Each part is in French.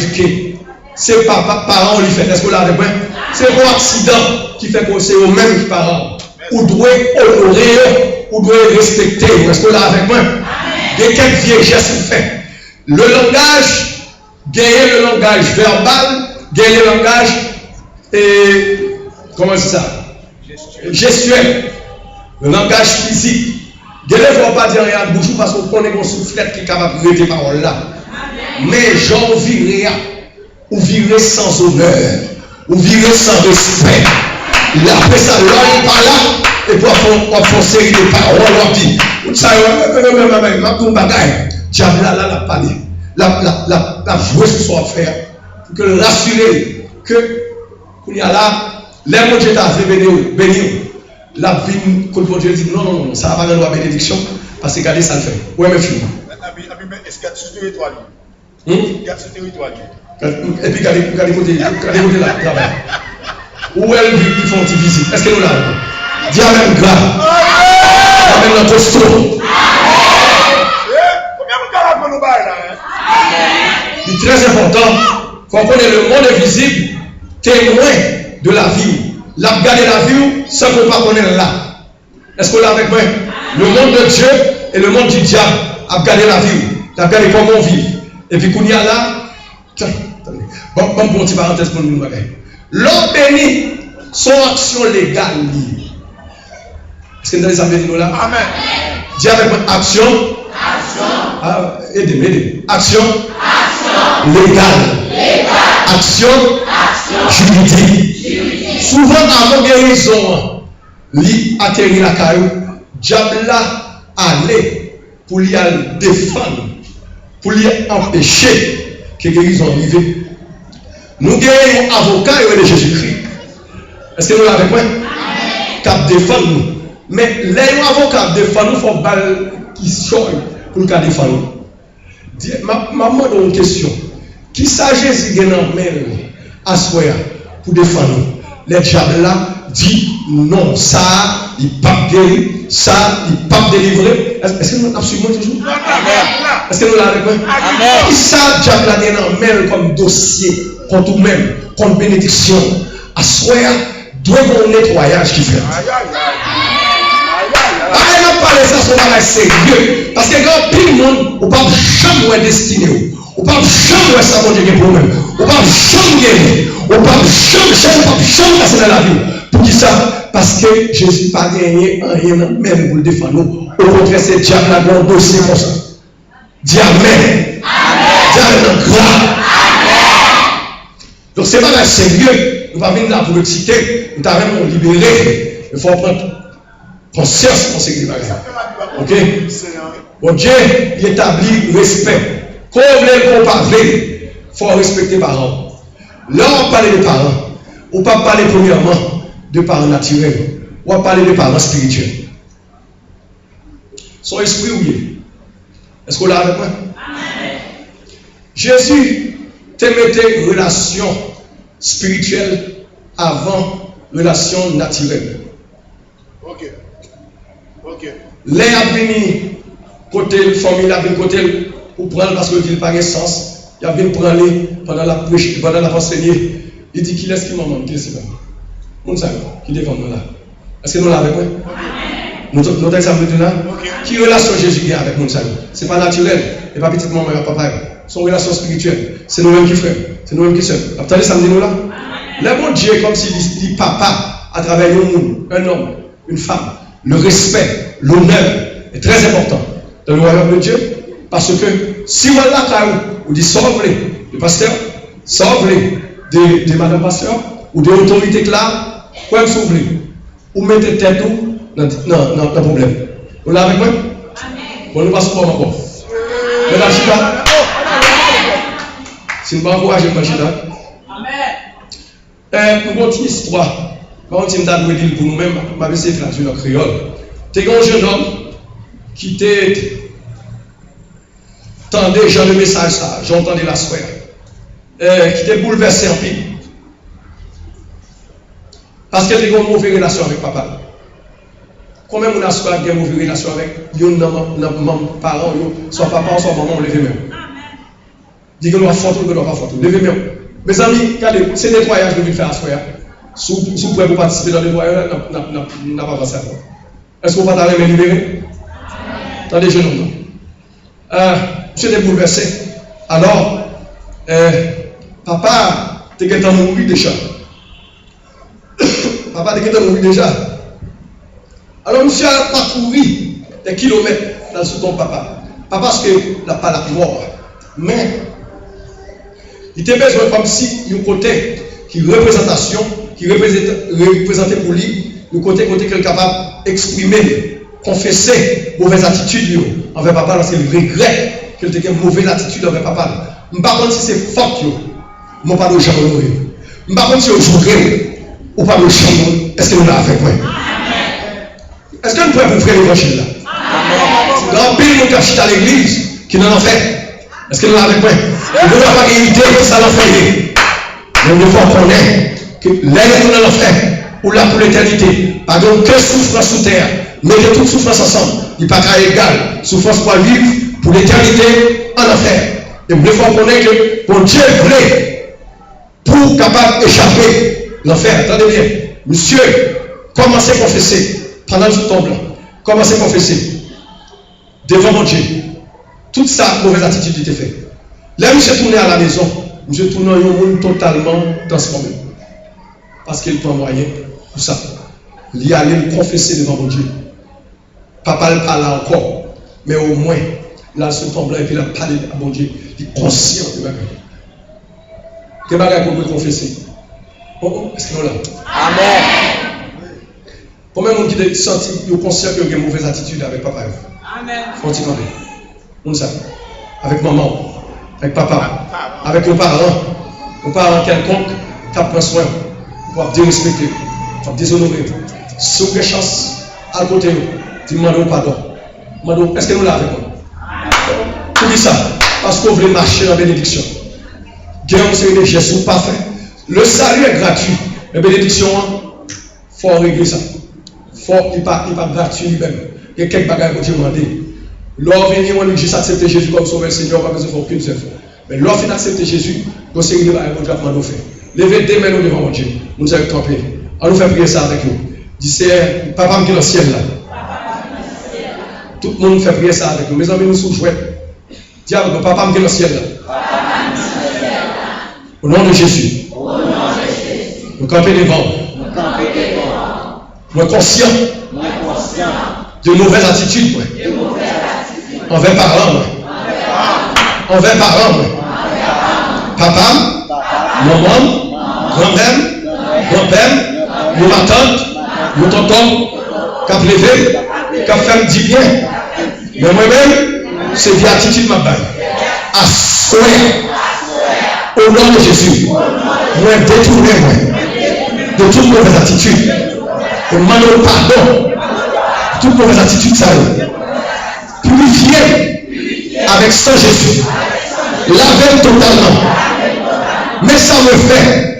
éduqué. C'est pas parents qui fait. Est-ce que là avec moi? C'est un accident qui fait que c'est eux-mêmes qui parents. Ou doit honorer, ou doit respecter. Est-ce que là avec moi? Il y a quelques vieilles gestes fait. Le langage, gagner le langage verbal, gagner le langage, et comment c'est ça? Gestuel. Le langage physique. Je ne vais pas dire rien de bouche parce qu'on connaît mon soufflette qui est capable de dire des paroles là. Mais j'en virerai, ou virerai sans honneur, ou virerai sans respect. Là, après ça, là, il parle là, et puis on fait une série de paroles, on dit, vous savez, ma bagaille, diable là, la parler, la jouer ce soit faire, pour que le rassurer que, il y a là, les mots de Dieu t'a fait bénir. La vie, quand bon Dieu dit non, ça va pas dans la bénédiction, parce que regardez ça le fait. Ouais, mes filles. Est-ce qu'il y a sur le territoire? Il y a sur le territoire. Et puis, regardez côté là, travail. Où elle vit, ils font une visite. Est-ce que nous l'avons? Dis Amen, gras. Amen, notre costaud. C'est très important qu'on connaisse le monde invisible, témoin de la vie. La regarder la vie sans qu'on ne pas connaître là. Est-ce qu'on l'a avec moi? Le monde de Dieu et le monde du diable a regardé la vie. A regardé comment on vit. Et puis qu'on y a là. Bon, pour une parenthèse pour nous. L'homme béni, son action légale. Est-ce que nous avons dit nous là? Amen. Dis avec moi action. Action. Aidez-moi. Action. Légale. Action. Juridique. Souvent avant guérison, lui atterrit la caillou, diable là aller pour lui défendre, pour lui empêcher que guérison arrive. Nous guérissons avocat et de Jésus-Christ. Est-ce que nous l'avons avec moi? Cap défendre nous. Mais les avocats défendent nous, il faut balle qui sort pour le cas défendre nous. Maman a une question. Qui s'agit Jésus qui est en main à soi pour défendre nous? Les diables là dit non, ça, il ne pas guérir, ça, il ne pas délivrer. Est-ce que nous avons suivi toujours? Est-ce que nous l'avons avec moi? Qui ça, diable là, est en main comme dossier contre nous-mêmes, contre bénédiction? À soi, doit y avoir un nettoyage qui fait. Allez, on parle de ça, c'est sérieux. Parce que quand tout le monde, on ne peut jamais destiné. On ne peut jamais savoir qu'il y a des problèmes. On ne peut jamais gagner. On ne peut jamais passer dans la vie. Pour qui ça? Parce que Jésus n'a pas gagné rien même pour le défendre. Au contraire, c'est le diable qui a un dossier comme ça. Dis Amen. Dis Amen. Donc c'est pas sérieux. Nous ne pouvons pas venir là pour le citer. Nous avons libéré. Il faut prendre conscience pour ce qui est bagage. Ok? Bon Dieu, il établit le respect. Comme les parler, il faut respecter les parents. Là, on parle des parents. On ne peut pas parler premièrement de parents naturels. On va parler de parents spirituels. Son esprit, oui. Est-ce qu'on l'a avec moi? Jésus te mettait relation spirituelle avant relation naturelle. Ok. Les a venu côté famille, a venu côté pour prendre parce que il n'a pas sens. Il a venu prendre pendant la prêche, pendant la enseigner. Il dit qu'il est ce qui m'a manqué, c'est pas. On sait qui défend nous là. Est-ce que nous l'avons avec moi? Nous exemple de là. Qui relation Jésus a avec nous? Ce n'est pas naturel. Et pas petit maman et papa. C'est une relation spirituelle. C'est nous-mêmes qui frères. C'est nous-mêmes qui sœurs. Attendez, ça me dit nous là. Le bon Dieu, comme s'il dit papa à travers un homme, une femme. Le respect, l'honneur est très important dans le royaume de Dieu. Parce que si vous êtes là, vous dites sauve-les, le pasteur, sauve-les de madame pasteur ou de l'autorité là, quoi que sauve-les. Vous mettez tête dans le problème. Vous l'avez avec moi? Bon, nous passons pas encore. Madame Chita, si nous ne encourageons pas Chita, nous avons une histoire. Quand on dit que pour nous-mêmes, je vais essayer de traduire le créole. Tu es un jeune homme qui t'est. Tendez, j'ai le message ça, j'entendais la soirée. Qui t'est bouleversé en pile. Parce qu'elle a une mauvaise relation avec papa. Combien on a une mauvaise relation avec nos parents, soit papa, soit maman, on le fait même. Dis que nous avons fort, que nous avons pas fort. Levez-moi. Mes amis, regardez, c'est le nettoyage que nous faire à ce soir. Si vous pouvez participer dans le nettoyage, nous n'avons pas avancé à toi. Est-ce que vous va t'arrêter libérer? Attendez, je nomme. Monsieur est bouleversé. Alors, papa, tu es en mourir déjà. Papa, tu es en mourir déjà. Alors, monsieur a parcouru des kilomètres dans ce ton papa. Pas parce qu'il n'a pas la mort, mais il était besoin comme si il y a un côté qui représentation, qui représentait pour lui, le côté qu'il est capable d'exprimer, confesser mauvaise attitude envers papa parce qu'il regrette qu'il ait une mauvaise attitude envers papa. Je ne sais pas si c'est faute, je ne sais pas si c'est honoré. Je ne sais pas si c'est joué ou pas le champ. Est-ce que nous l'avons fait? Est-ce que nous pouvons vous faire l'évangile là? Grand pays nous cachent à l'église qui n'en a fait. Est-ce que nous l'avons fait? Nous n'avons pas idée que ça l'a fait. Mais nous devons connaître que l'aide nous l'avons fait ou là pour l'éternité. Pardon, que souffrance sous terre. Mettez toute souffrance ensemble. Il n'est pas qu'à égal. Souffrance pour vivre pour l'éternité en enfer. Et nous devons connaître que mon Dieu voulait pour capable d'échapper l'enfer. Attendez bien. Monsieur, commencez à confesser pendant ce temps blanc. Commencez à confesser devant mon Dieu. Toute sa mauvaise attitude était faite. Là, monsieur tourné à la maison, monsieur tourné un monde totalement transformé. Parce qu'il prend moyen pour ça. Il y allait le confesser devant mon Dieu. Papa ne parle encore, mais au moins, là, ce temps blanc, et puis il a parlé à mon Dieu. Il est conscient de ma vie. Quel bagage qu'on peut confesser? Est-ce que nous là? Amen. Combien de gens qui sont conscients qu'il y a une mauvaise attitude avec papa? Amen. Faut-il camper? On sait. Avec maman, avec papa, avec nos parents quelconque, tu prends soin, pour dérespecter, pour déshonorer. Si vous avez chance, à côté, tu demandes pardon. Est-ce que nous l'avons avec moi? Pour qui ça? Parce qu'on veut marcher dans la bénédiction. Guerre, c'est une gestion parfaite. Le salut est gratuit. La bénédiction, il faut régler ça. Il n'est pas gratuit lui-même. Il y a quelques bagages que tu demandes. Lorsque venir, on dit accepter Jésus comme sauveur, Seigneur, pas besoin de faire aucune seule fois. Mais lorsque on accepte Jésus, on sait que nous avons fait. Levez des mains devant mon Dieu. Nous allons camper. On nous fait prier ça avec nous. Dis, c'est papa qui est dans le ciel là. Tout le monde fait prier ça avec nous. Mes amis, nous sommes joués. Dis avec nous, papa qui est dans le ciel là. Au nom de Jésus. Nous camper devant. Nous sommes conscients de mauvaises attitudes. Envers parents. Envers parents. Papa, maman, grand-mère, grand-père, mon tante, mon tonton, qui a levé, qui a fait du bien. Mais moi-même, c'est via attitude ma balle. À souhait, au nom de Jésus, moi détourner de toute mauvaise attitude. Et demande pardon. Toute mauvaise attitude, ça purifier avec sang Jésus. Laver totalement. Mais ça me fait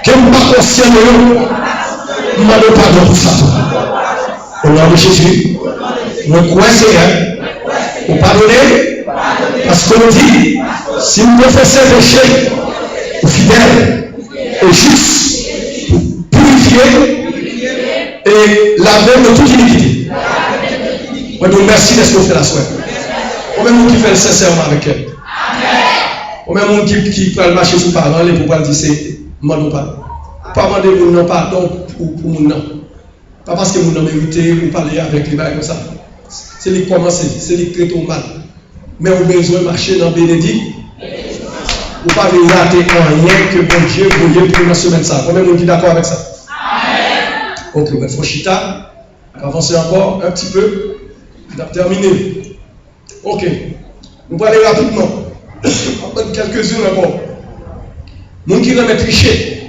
que je ne suis pas conscient de nous. Je demande pardon pour ça. Au nom de Jésus, nous croyons pour pardonner. Parce qu'on dit, si nous confessons péché, fidèle et juste, pour purifier et laver de toute iniquité. Moi, je vous remercie de ce que vous faites la soirée. Au même monde qui fait sincèrement avec elle. Au même monde qui peut le marcher sous parents, les pouvoirs dire c'est demandons pardon. Pas demander mon pardon pour mon nom. Pas parce que mon nom mérité ou parler avec les bails comme ça. C'est les commencer, c'est les traiter au mal. Mais on a besoin de marcher dans Bénédicte. Ou pas de rater rien que bon Dieu voulait pour la semaine ça. Combien de monde qui est d'accord avec ça? Ok, mais Frochita, avancer encore un petit peu. On a terminé. Ok. Nous allons aller rapidement. On va quelques-unes encore. Moun qui remet tricher.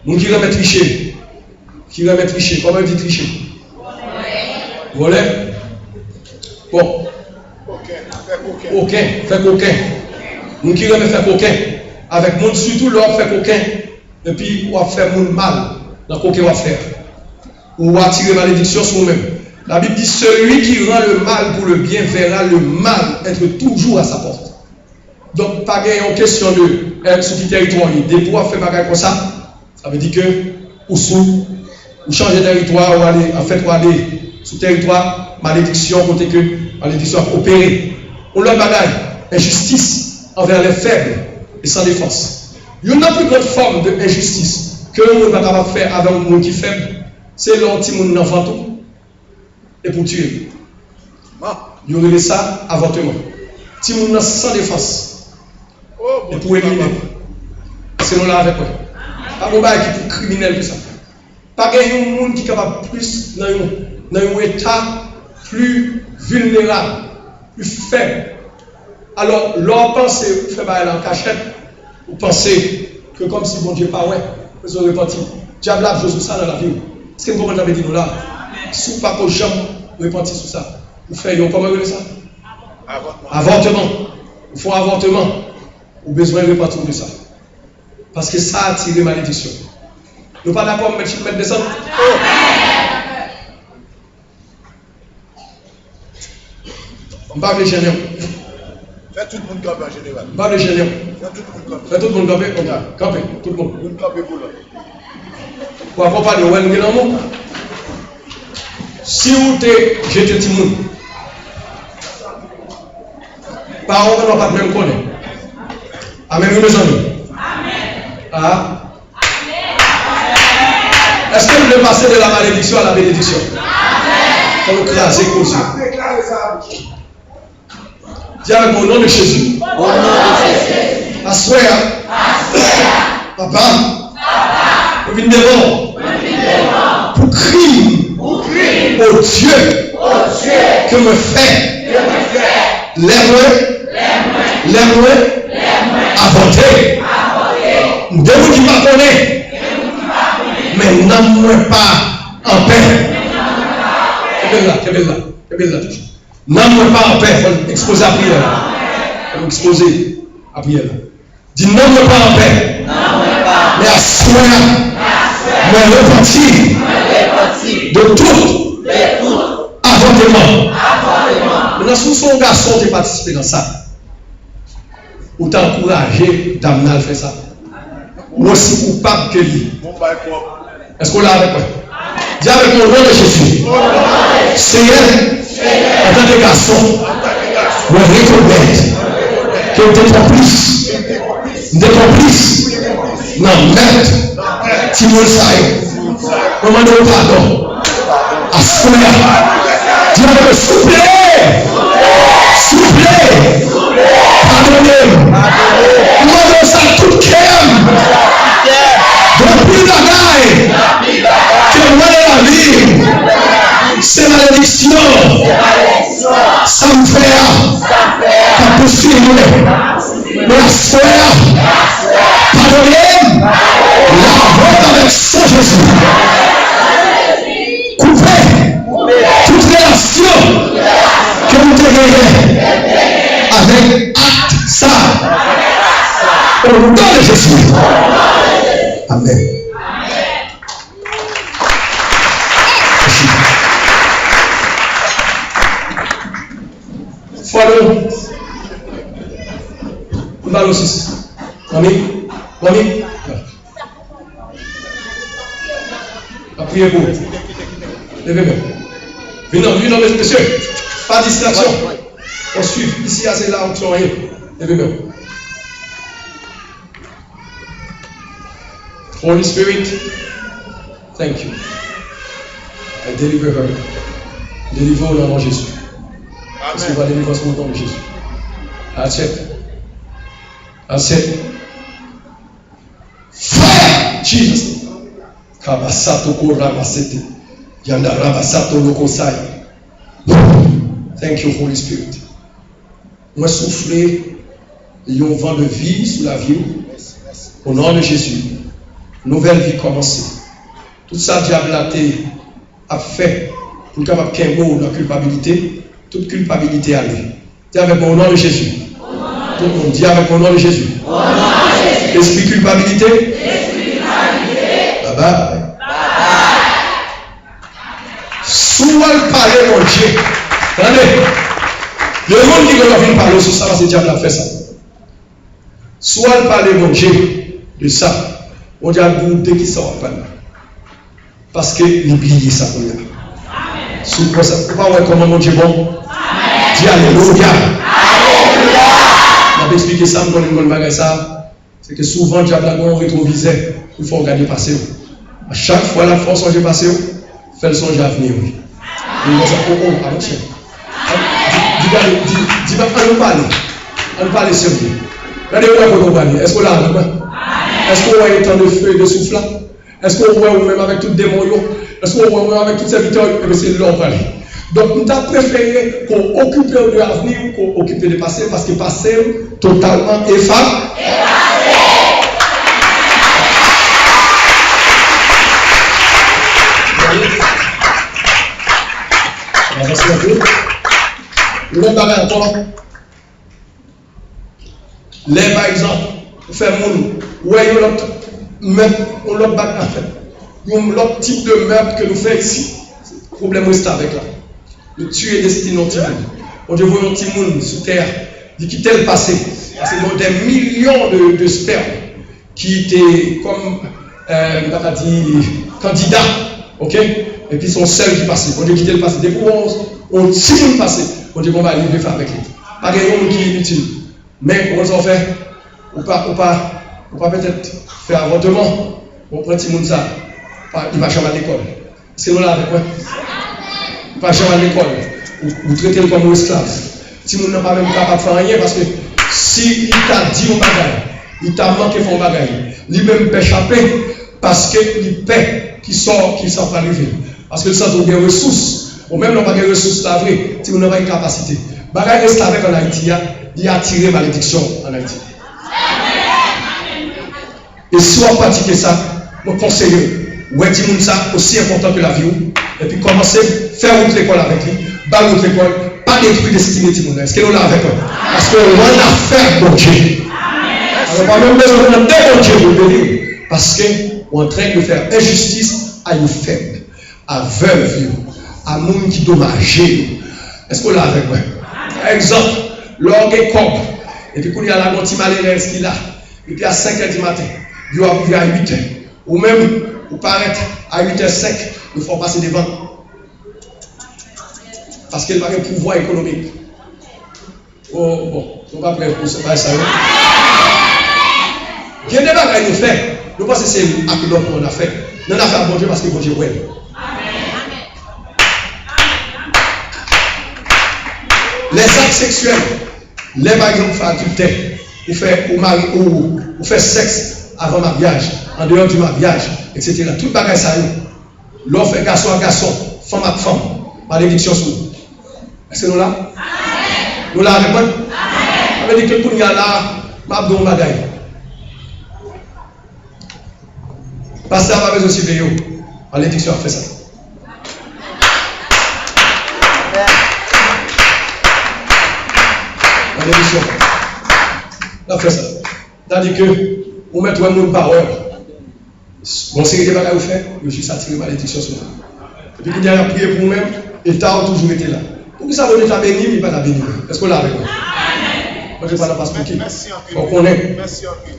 Moun qui remet tricher. Qui remet tricher. Comment on dit tricher? Voler. Bon. Ok. Fait coquin. Moun qui remet fait coquin. Avec moun surtout l'homme fait coquin. Et puis on va faire moun mal. Dans coquin on va faire. Ou va tirer malédiction sur nous-mêmes. La Bible dit, celui qui rend le mal pour le bien verra le mal être toujours à sa porte. Donc, pas une question de sur le territoire. Des pour faire bagage comme ça, ça veut dire que, ou changer de territoire, ou aller, en fait, ou aller sur le territoire, malédiction, côté que malédiction a opéré. On leur bagage, injustice envers les faibles et sans défense. Il y a une plus grande forme d'injustice que nous ne pouvons pas faire avec un monde qui est faible. C'est l'anti-monde d'enfant tout et pour tuer. Il y aurait ça, avortement. Si nous sans défense et pour éliminer. C'est nous là avec moi. Pas un bail qui est criminel que ça. Pas un monde qui est capable plus dans un état plus vulnérable, plus faible. Alors, leur pensée, vous faites en cachette, vous pensez que comme si bon Dieu pas ouais, vous aurez repenti. Diable a joué sur ça dans la vie. Est-ce que vous comprenez dit nous là? Si vous pas qu'aux gens repentir sur ça, vous faites comment vous ça? Avortement. Vous faites avortement. Vous avez besoin de repentir de ça. Parce que ça attire malédiction. Nous ne sommes pas d'accord de mettre des centres. On va les gêner. Faites tout le monde camper en général. On va les gêner. Faites tout le monde camper. Faites tout le monde camper. Camper. Tout le monde. Vous campez pour là. Pour avoir parlé, vous avez un mot. Si vous êtes jeté tout le monde, parents ne vont pas même connaître. Amen, mes amis. Ah. Est-ce que vous voulez passer de la malédiction à la bénédiction? Comme craser comme ça. Dis avec mon nom de Jésus. Au nom de Jésus. Assoya. Papa. Nous venons devant. Pour crier au Dieu que me fait l'aime avorter. De vous qui m'en connaissez, mais n'en pas en paix. C'est belle là, toujours. N'en pas en paix, il faut exposer à prière. Il faut exposer à prière. Dis n'en pas en paix. Mais à soi, me repentir de tout avortement. Maintenant, si son garçon qui participe dans ça, ou t'encourager d'amener à faire ça. Ou aussi coupable que lui. Est-ce qu'on l'a avec moi? Dis avec mon nom de Jésus. Seigneur, en tant que garçon, me reconnaître que tu es complice. Non, merde. Tu me le sais. Comment nous pardon? À ce moment-là, dis avec moi, s'il vous plaît. Pardonnez-moi. Moi, ça tout calme. Depuis la gaille, que moi la vie, c'est malédiction. Ça me fait pas possible. Mais la soeur, pardonnez-moi. La vote avec son Jésus. Coupez toute relation que vous devez avec acte ça. Au nom de Jésus. Amen. Follow. Numéro 6. Mamie. Priez pour vous. Levez-moi. Venez, monsieur. Pas de distraction. On suit. Ici, c'est là, on ne rien. Levez-moi. Holy Spirit, thank you. I deliver her. Délivre au nom de Jésus. Parce qu'il va délivrer au nom de Jésus. Accepte. Fire! Jesus. Kabasato korabasete. Yanda rabasato lokosai. Thank you, Holy Spirit. Moi souffler un vent de vie sur la vie. Au nom de Jésus. Nouvelle vie commencée. Tout ça, diable a fait pour capable qu'il y ait la culpabilité. Toute culpabilité à lui. Dis avec mon nom de Jésus. Tout le monde dit avec mon nom de Jésus. Esprit culpabilité. Bye bye. Souvent parler mon Dieu. Attendez. Le monde qui veut venir parler sur ça, c'est le diable a fait ça. soit le parler mon Dieu de ça, on dit à vous dès qu'il sort pas. Parce que l'oublier ça pour là. Si vous ne pas comment mon Dieu bon, dis Alléluia. Je vais expliquer ça, je vais vous ça. C'est que souvent, le diable a un rétroviseur, il faut regarder passer. À chaque fois, la force songe passer, fait le songe à venir. Il va dire, attention. Dis-moi, on parle sérieux. Regardez-moi pour nous. Est-ce qu'on l'a avec moi? Est-ce qu'on voit autant de feu et de souffle? Est-ce qu'on voit même avec tout le démon? Est-ce qu'on voit même avec toutes ces victoires? C'est là qu'on parle. Donc, nous avons préféré qu'on occupe de l'avenir qu'on occupe de passé parce que passé totalement effacé. Le bagage encore. Les par exemple, faire mon ouais, on l'autre bagage en fait. L'autre type de meuble que nous faisons ici. Le problème c'est avec là. Le tuer destiné au petit monde. On dit voyons petit monde sur terre, dit quitter le passé. Parce que des millions de spermes qui étaient comme on a dit candidats, ok? Et puis sont seuls qui passaient. On dit quitter le passé. Dès qu'on tire le passé, on dit qu'on va aller faire avec lui. Pas de monde qui est inutile. Mais comment on fait? On peut peut-être faire avortement. On prend petit monde ça. Il va jamais à l'école. C'est là avec quoi? Il va jamais à l'école. Vous traitez le comme un esclave. Si vous n'êtes pas même capable de faire rien, parce que si il t'a dit un bagage, il t'a manqué son bagage, lui-même peut échapper parce qu'il paie qui sort pas arriver. Parce que ça donne des ressources. Ou même n'a pas de ressources là vrai, si vous n'avez pas une capacité. Bagage reste avec en Haïti, il a attiré malédiction en Haïti. Et si on pratique ça, nous conseillons, ouais, dis-nous ça aussi important que la vie. Et puis commencer à faire autre école avec lui, bas autre école, pas d'esprit destiné Timoun. Est-ce que nous l'avons avec eux? Parce qu'on a affaire mon Dieu. Alors pas même besoin de mon Dieu pour le bénir. Parce qu'on est en train de faire injustice à une faible, à veuve, à monde qui dommage. Est-ce qu'on l'a avec moi? Par exemple, l'orgue est corps. Et puis quand il y a la moitié malheureuse qu'il a, et puis à 5h du matin, il va arriver à 8h. Ou même, vous paraître à 8h05, il faut passer devant. Parce qu'il n'a pas de pouvoir économique. Oh, bon, on va prêter pour ça. Il y a des bagages à nous faire. Nous pensons que c'est un peu qu'on a fait. Nous avons fait à bon Dieu parce que bon Dieu est. Les actes sexuels, les bagages qu'on fait adultère, ou fait sexe avant mariage, en dehors du mariage, etc. Tout bagage ça y est. L'on fait garçon à garçon, femme à femme, malédiction sur nous. Est-ce que nous là? Nous là avec moi? Ça veut dire que pour nous là, ma bon bagage. Pasteur va besoin de surveiller. Malédiction a fait ça. Malédiction. On a fait ça. C'est-à-dire que, on met tout le monde par heure. Bon, c'est des bagages à faire, je suis attiré malédiction sur nous. Et puis, il y a prié pour nous-mêmes, et l'État a toujours été là. Pour que ça va être béni, mais pas la béni. Est-ce qu'on l'a avec moi? Moi, je ne vais pas la passer pour qui? On connaît.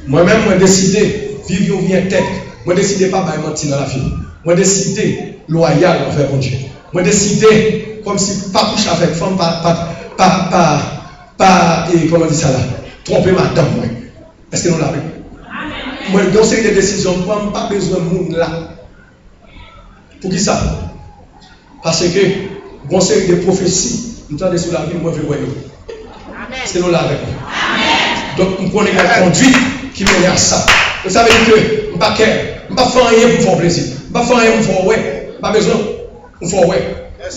Moi-même, moi, décidé, vivre une vie tête. Moi, décidé pas de mentir dans la vie. Moi, décidé loyal envers mon Dieu. Moi, décidé comme si pas coucher avec femme, et comment dire ça là? Tromper madame. Est-ce que nous l'avons? Moi, dans ces décisions, moi, je n'ai pas besoin de monde là. Pour qui ça? Parce que, bon, c'est des prophéties. Nous sommes sur la vie, moi, je veux voir. Est-ce que nous l'avons? Donc, nous connaissons la conduite qui mène à ça. Vous savez que, je ne suis pas faire rien pour faire plaisir. Je ne vais pas faire rien pour faire ouais. Pas besoin. Pour faire ouais.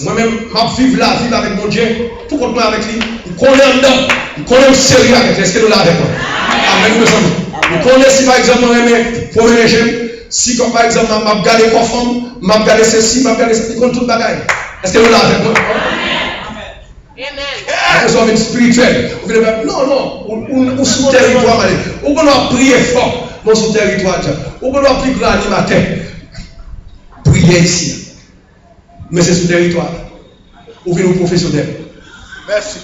Moi-même, je vais vivre la vie avec mon Dieu. Tout compte avec lui. Je connais dedans. Je connais sérieux avec lui. Est-ce que nous l'avons? Amen, mes amis. Je connais si par exemple, pour le régime, si comme par exemple, je vais regarder quoi femme, je vais regarder ceci, je vais regarder ceci, je connais tout le bagage. Est-ce que nous l'avons avec moi? Les hommes spirituels. Non, on sous territoire, on doit prier fort, mon sous territoire. On doit prier grand animateur. Prier ici. Mais c'est sous territoire. Ou bien nos professionnels. Merci.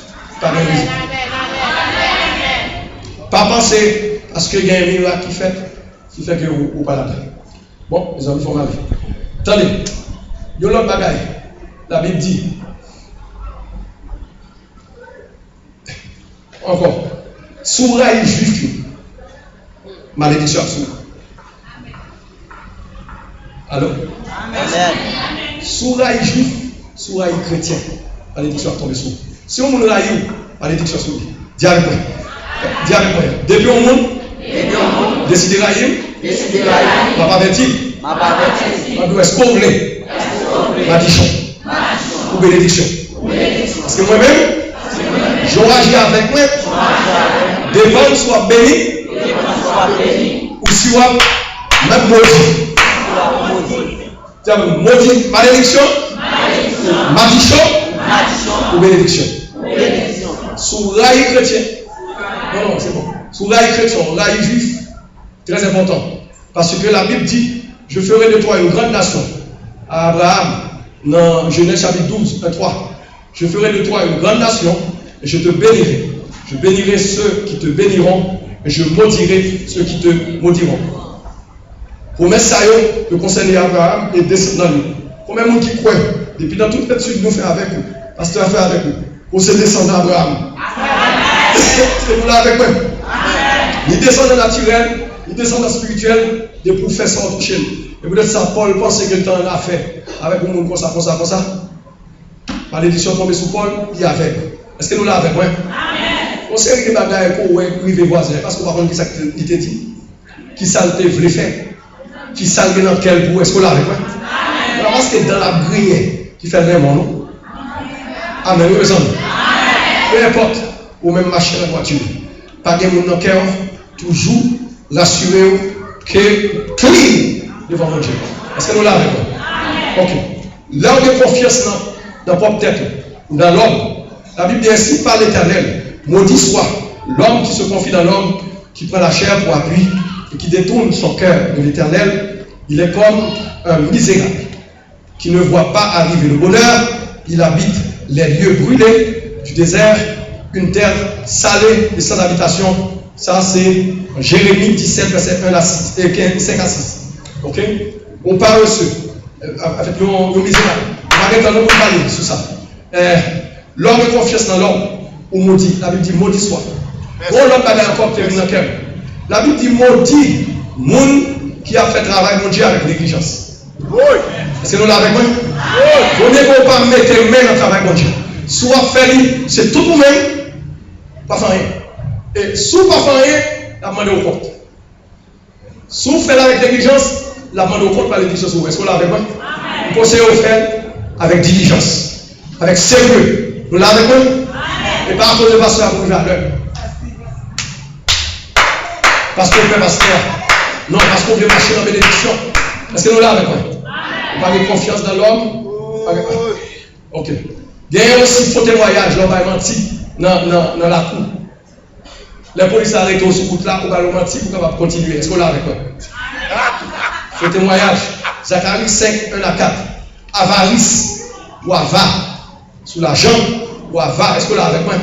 Pas penser Parce qu'il y a un miracle qui fait que vous ne pas là-dedans. Bon, les amis, il faut aller. Attendez, il y a l'autre bagaille. La Bible dit, encore, souraille juif, malédiction absolue. Allô? Amen. Souraille juif, souraille chrétien, malédiction a tombé sur vous. Si on me raille, malédiction sur vous. Dis avec moi. Dis avec moi. Depuis au monde, décidez railler, ma pas verti, ma doit est couvler, malédiction, ou bénédiction. Parce que moi-même, j'aurai avec moi, devant soit béni, ou si soit même maudit. Maudit, malédiction, malédiction, ou bénédiction. Sous rail chrétien. Non, c'est bon. Sous rail chrétien, rail juif, très important. Parce que la Bible dit, je ferai de toi une grande nation. À Abraham, dans Genèse chapitre 12, 3. Je ferai de toi une grande nation et je te bénirai. Je bénirai ceux qui te béniront et je maudirai ceux qui te maudiront. Promesse ça de concerner Abraham et descendant lui. Combien de monde qui croit depuis dans toute l'étude nous fait avec vous, pasteur a fait avec vous, pour se descendre d'Abraham. C'est vous là avec moi. Il descend naturel, il descend spirituel, de pour faire ça en toucher. Et peut-être ça, Paul pense que le temps a fait avec un monde comme ça. Malédiction tombée sur Paul, il y avait. Est-ce que nous là avec moi? On sait que les bagages pour priver voisin, parce qu'on va voir qui ça il t'a dit. Qui ça te voulait faire? Qui ça dans quel bout? Est-ce qu'on l'a avec moi? Parce que dans la prière, qui fait vraiment non? Amen, oui, mes amis. Peu importe, ou même marcher dans la voiture, pas de monde dans le cœur, toujours rassurer que clean devant mon Dieu. Est-ce que nous l'avons avec moi? Ok. Là où il y a confiance dans la propre tête, dans l'homme, la Bible dit ainsi par l'Éternel, maudit soit l'homme qui se confie dans l'homme, qui prend la chair pour appui et qui détourne son cœur de l'Éternel. Il est comme un misérable qui ne voit pas arriver le bonheur. Il habite les lieux brûlés du désert, une terre salée et sans habitation. Ça, c'est Jérémie 17, verset 1 à 6, et 5 à 6. Ok? On parle avec le misérable. On va maintenant parler sur ça. L'homme de confiance dans l'homme, ou maudit. La Bible dit maudit soit. Bon, l'homme va encore terminer dans le cœur. La Bible dit maudit, monde qui a fait travail mon Dieu avec négligence. Est-ce que nous l'avons avec moi? Vous ne pouvez pas mettre les mains dans le travail mon Dieu. Soit fait, c'est tout pour même, pas faire rien. Et sous pas faire rien, la demande au compte. Sous fait avec négligence, la demande au compte par les diligence. Est-ce que vous l'avez avec moi? Vous conseillez au faire avec diligence, avec sérieux. Vous l'avez avec moi? Et par contre, le pasteur a prouvé à l'heure. Parce qu'on fait pasteur. Non, parce qu'on veut marcher dans la bénédiction. Est-ce que nous l'avons avec moi? On parle de confiance dans l'homme. Ok. Il y a aussi faux témoignage, l'homme a menti dans la cour. Les policiers arrêtent sur route là, on va mentir pour qu'on va continuer. Est-ce qu'on l'a avec moi? Faux témoignage. Zacharie 5, 1 à 4. Avarice ou avare. Sous la jambe ou avare. Est-ce qu'on l'a avec moi?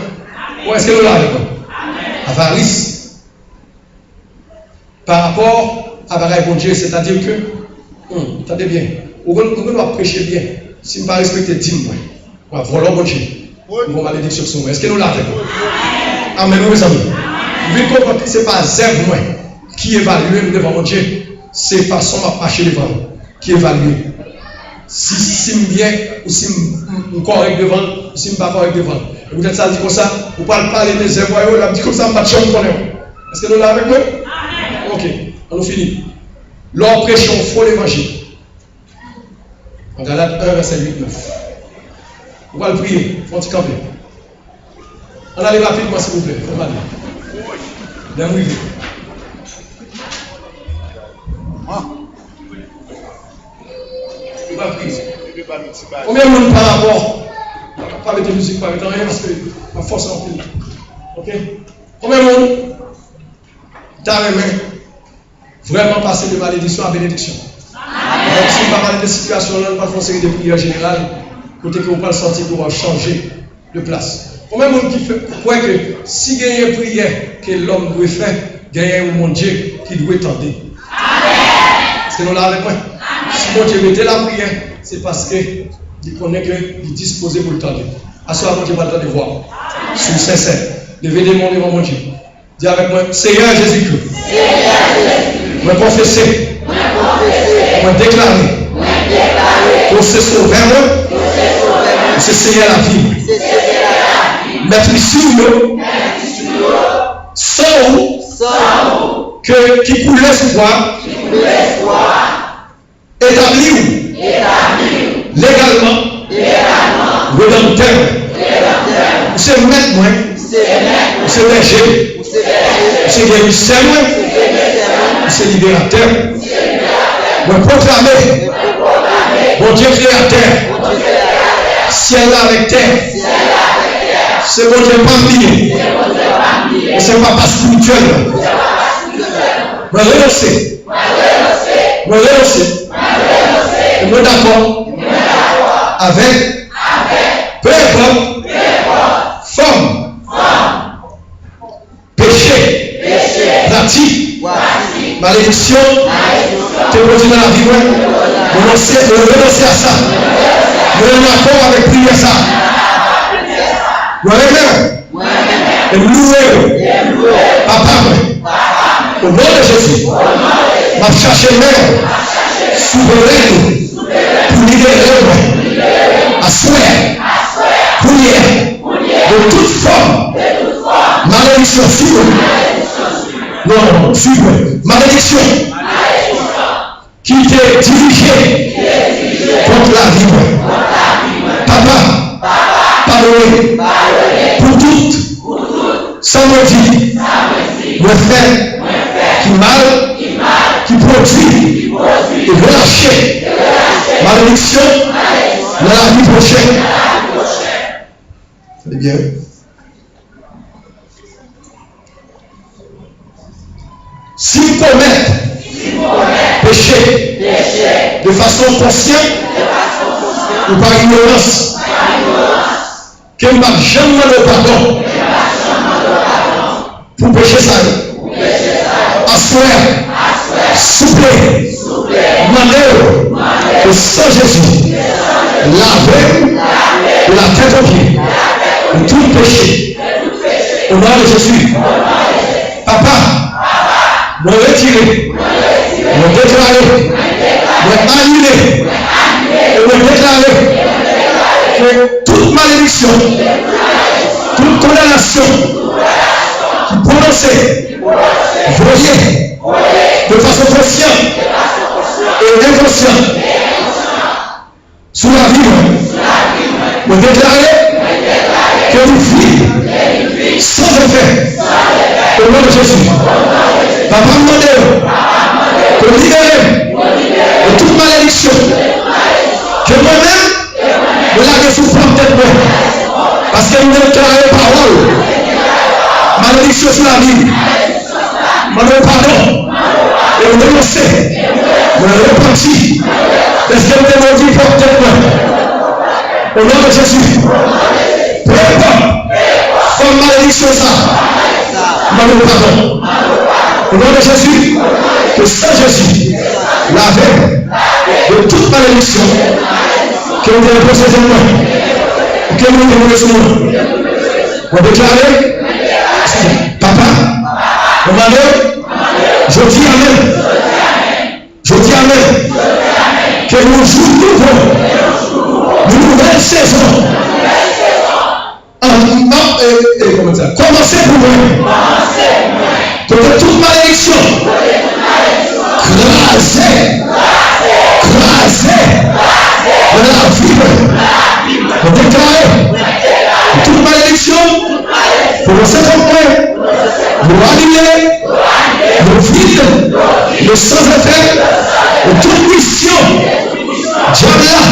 Ou est-ce que nous l'a avec moi? Avarice. Par rapport à bagaille bon Dieu, c'est-à-dire que, attendez bien, on doit prêcher bien. Si je ne pas respecter 10 mois, on va voler bon Dieu. On va malédiction sur moi. Est-ce que nous l'avons? Amen, mes amis. Vous comprenez que ce n'est pas zèbre moi qui évalue devant mon Dieu. C'est façon de marcher devant nous qui évalue. Si je suis bien ou si je suis correct devant, ou si je ne suis pas correct devant. Et vous êtes ça dit comme ça, vous ne parlez pas des zèbres, vous dit comme ça, je ne connais pas. Est-ce que nous l'avons avec moi? Ok, on nous finit. L'or prêchons faux l'évangile. En Galates 1, verset 8, 9. On va le prier, il faut camper. On allait rapidement, s'il vous plaît. On va aller. Bien arrivé. On va prier. Combien de monde par rapport? Pas mettre de musique, pas mettre rien parce que ma force est en pile. Ok? Combien de monde? T'as vraiment passer de malédiction à bénédiction. Donc, si on va parler de situation, on va faire une série de prières générales, côté que on va le sentir pour changer de place. Combien de monde qui croit que si il y a une prière que l'homme doit faire, gagne un mon Dieu qui doit tendre. Est-ce que nous l'avons avec moi? Si mon Dieu mettait la prière, c'est parce qu'il connaît qu'il est disposé pour le tendre. À ce moment, mon Dieu va le temps de voir. Sous sincère. Levez des mains devant mon Dieu. Dis avec moi, Seigneur Jésus-Christ. Moi confesser. Moi déclarer. Pour se sauver, pour se Seigneur la vie. Mettre sur nous. Sans qui coule l'espoir. Établi légalement. Redempteur. C'est mettre moi. C'est berger. C'est guérisseur. C'est libérateur. Moi proclamer. Mon Dieu créateur. Ciel avec terre. C'est mon Dieu parmi. C'est pas spirituel. Moi renoncer. Moi renoncer. Moi d'accord. Avec. Peu importe. Forme. Péché. Pratique. Malédiction. Te produit dans la vie. Renoncer à ça. Nous sommes d'accord avec prier ça. Nous et nous louons. Papa, au nom de Jésus, m'a cherché mère, souveraine, pour libérer, à souhait, prière, de toute forme, malédiction sur non, sur malédiction, qui t'est dirigée contre la vie. Papa, pardonnez pour toutes, sans maudit, le fait qui mal, qui produit et relâcher malédiction dans la vie prochaine. C'est bien. Si vous commettez péché de façon consciente ou par ignorance, que je ne vais jamais le pardon pour pécher ça. Assoir, souper, demander que sans Jésus, laver de la tête aux pieds de tout péché. Au nom de Jésus, papa, me retirer, me déclarer, me annuler et me déclarer que toute malédiction, toute condamnation qui prononcée, voyez de façon consciente et inconsciente sous la vie, me déclarer que vous vivez sans effet au nom de Jésus. Papa demande que libérer de toute malédiction que moi-même me la sous propre tête parce que nous déclarons parole malédiction sur la vie. Mon pardon et me dénoncer, me repentir parce que nous maudit pour tête au nom de Jésus. Peu importe comme malédiction ça, mon pardon. Au nom de Jésus, que sans Jésus, laver de toute malédiction que nous avons possédé en moi, que nous avons sur nous. On déclarer, papa, on va dire, je dis amen. Je dis amen. Que nous jouons nouveau, une nouvelle saison. Comment ça? Commencez pour moi. Que toute malédiction, crasée, de la vie, de déclarer toute malédiction, pour le séparer, nous annuler, nous vide, le sans effet, de toute mission, diable,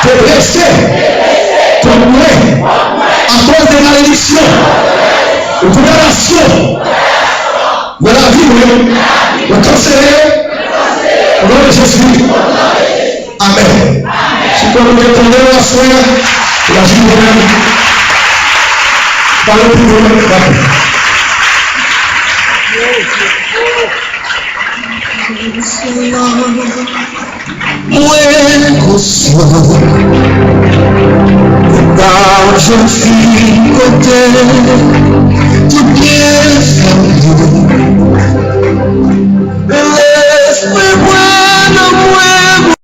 te blesser, comme moi, à cause des malédictions, de condamnation, de la vie, de cancer, au nom de Jésus. Amen. Si vous nous attendez la soirée, la journée, par le pouvoir de Quand je suis côté